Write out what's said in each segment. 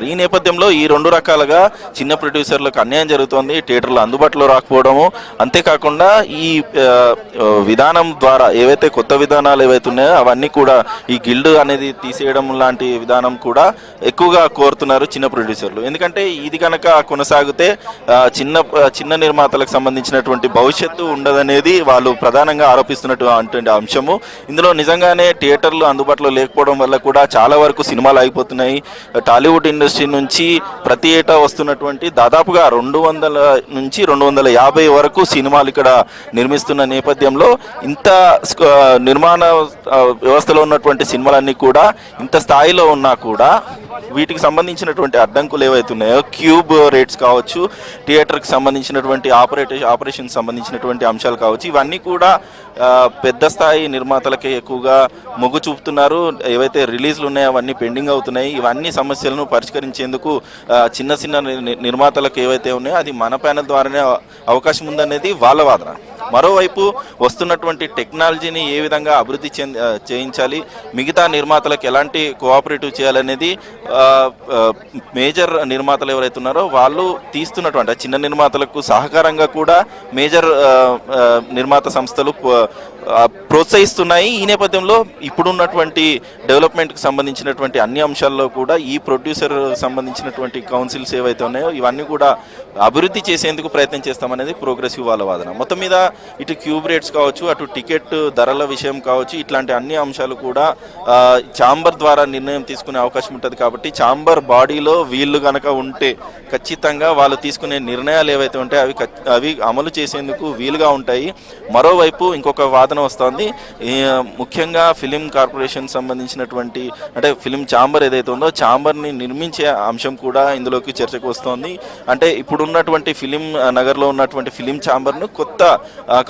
ఈ నేపథ్యంలో ఈ రెండు రకాలుగా చిన్న ప్రొడ్యూసర్లకు అన్యాయం జరుగుతోంది. థియేటర్లు అందుబాటులో రాకపోవడము, అంతేకాకుండా ఈ విధానం ద్వారా ఏవైతే కొత్త విధానాలు ఏవైతే ఉన్నాయో అవన్నీ కూడా ఈ గిల్డ్ అనేది తీసేయడం లాంటి విధానం కూడా ఎక్కువగా కోరుతున్నారు చిన్న ప్రొడ్యూసర్లు. ఎందుకంటే ఇది కనుక కొనసాగితే చిన్న నిర్మాతలకు సంబంధించినటువంటి భవిష్యత్తు ఉండదనేది వాళ్ళు ప్రధానంగా ఆరోపిస్తున్నటువంటి అంశము. ఇందులో నిజంగానే థియేటర్లు అందుబాటులో లేకపోవడం వల్ల కూడా చాలా వరకు సినిమాలు ఆగిపోతున్నాయి. టాలీవుడ్ ఇండస్ట్రీ నుంచి ప్రతి ఏటా వస్తున్నటువంటి దాదాపుగా 200 నుంచి 250 వరకు సినిమాలు ఇక్కడ నిర్మిస్తున్న నేపథ్యంలో ఇంత నిర్మాణ వ్యవస్థలో ఉన్నటువంటి సినిమాలన్నీ కూడా ఇంత స్థాయిలో ఉన్నా కూడా వీటికి సంబంధించినటువంటి అడ్డంకులు ఏవైతే ఉన్నాయో క్యూబ్ రేట్స్ కావచ్చు, థియేటర్కి సంబంధించినటువంటి ఆపరేషన్ సంబంధించినటువంటి అంశాలు కావచ్చు, ఇవన్నీ కూడా పెద్ద స్థాయి నిర్మాతలకే ఎక్కువగా మొగ్గు చూపుతున్నారు. ఏవైతే రిలీజ్లు ఉన్నాయో అవన్నీ పెండింగ్ అవుతున్నాయి. ఇవన్నీ సమస్యలను పరిష్కరించేందుకు చిన్న నిర్మాతలకు ఏవైతే ఉన్నాయో అది మన ప్యానెల్ ద్వారానే అవకాశం ఉందనేది వాళ్ళ వాదన. మరోవైపు వస్తున్నటువంటి టెక్నాలజీని ఏ విధంగా అభివృద్ధి చేయించాలి, మిగతా నిర్మాతలకు ఎలాంటి కోఆపరేటివ్ చేయాలనేది మేజర్ నిర్మాతలు ఎవరైతే ఉన్నారో వాళ్ళు తీస్తున్నటువంటి చిన్న నిర్మాతలకు సహకారంగా కూడా మేజర్ నిర్మాత సంస్థలు ప్రోత్సహిస్తున్నాయి. ఈ నేపథ్యంలో ఇప్పుడున్నటువంటి డెవలప్మెంట్కి సంబంధించినటువంటి అన్ని అంశాల్లో కూడా ఈ ప్రొడ్యూసర్ సంబంధించినటువంటి కౌన్సిల్స్ ఏవైతే ఉన్నాయో ఇవన్నీ కూడా అభివృద్ధి చేసేందుకు ప్రయత్నం చేస్తామనేది ప్రోగ్రెసివ్ వాళ్ళ వాదన. మొత్తం మీద ఇటు క్యూబ్ రేట్స్ కావచ్చు, అటు టికెట్ ధరల విషయం కావచ్చు, ఇట్లాంటి అన్ని అంశాలు కూడా ఛాంబర్ ద్వారా నిర్ణయం తీసుకునే అవకాశం ఉంటుంది. కాబట్టి ఛాంబర్ బాడీలో వీళ్ళు కనుక ఉంటే ఖచ్చితంగా వాళ్ళు తీసుకునే నిర్ణయాలు ఏవైతే ఉంటాయో అవి అమలు చేసేందుకు వీలుగా ఉంటాయి. మరోవైపు ఇంకొక వాదన వస్తుంది. ముఖ్యంగా ఫిలిం కార్పొరేషన్ సంబంధించినటువంటి అంటే ఫిలిం ఛాంబర్ ఏదైతే ఉందో ఛాంబర్ని నిర్మించే అంశం కూడా ఇందులోకి చర్చకు వస్తోంది. అంటే ఇప్పుడున్నటువంటి ఫిలిం నగర్లో ఉన్నటువంటి ఫిలిం ఛాంబర్ను కొత్త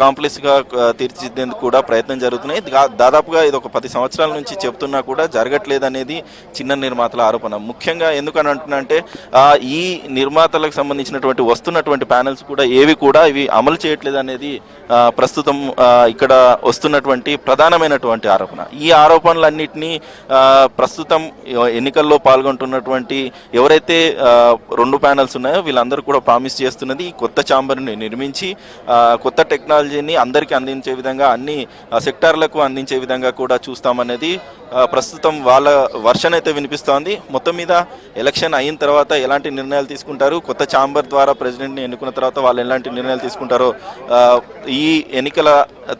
కాంప్లెక్స్గా తీర్చిదిద్దేందుకు కూడా ప్రయత్నం జరుగుతున్నాయి. దాదాపుగా ఇది ఒక 10 సంవత్సరాల నుంచి చెప్తున్నా కూడా జరగట్లేదు అనేది చిన్న నిర్మాతల ఆరోపణ. ముఖ్యంగా ఎందుకని అంటున్నంటే ఈ నిర్మాతలకు సంబంధించినటువంటి వస్తున్నటువంటి ప్యానెల్స్ కూడా ఏవి కూడా ఇవి అమలు చేయట్లేదు అనేది ప్రస్తుతం ఇక్కడ వస్తున్నటువంటి ప్రధానమైనటువంటి ఆరోపణ. ఈ ఆరోపణలన్నింటినీ ప్రస్తుతం ఎన్నికల్లో పాల్గొంటున్నటువంటి ఎవరైతే 2 ప్యానెల్స్ ఉన్నాయో వీళ్ళందరూ కూడా ప్రామిస్ చేస్తున్నది కొత్త ఛాంబర్ని నిర్మించి కొత్త టెక్నాలజీని అందరికీ అందించే విధంగా అన్ని సెక్టార్లకు అందించే విధంగా కూడా చూస్తామనేది ప్రస్తుతం వాళ్ళ వర్షన్ అయితే వినిపిస్తోంది. మొత్తం మీద ఎలక్షన్ అయిన తర్వాత ఎలాంటి నిర్ణయాలు తీసుకుంటారు, కొత్త ఛాంబర్ ద్వారా ప్రెసిడెంట్ని ఎన్నుకున్న తర్వాత వాళ్ళు ఎలాంటి నిర్ణయాలు తీసుకుంటారో ఈ ఎన్నికల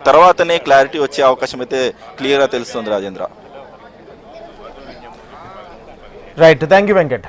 తర్వాతనే క్లారిటీ వచ్చే అవకాశం అయితే క్లియర్గా తెలుస్తుంది. Rajendra. Right, thank you Venkat.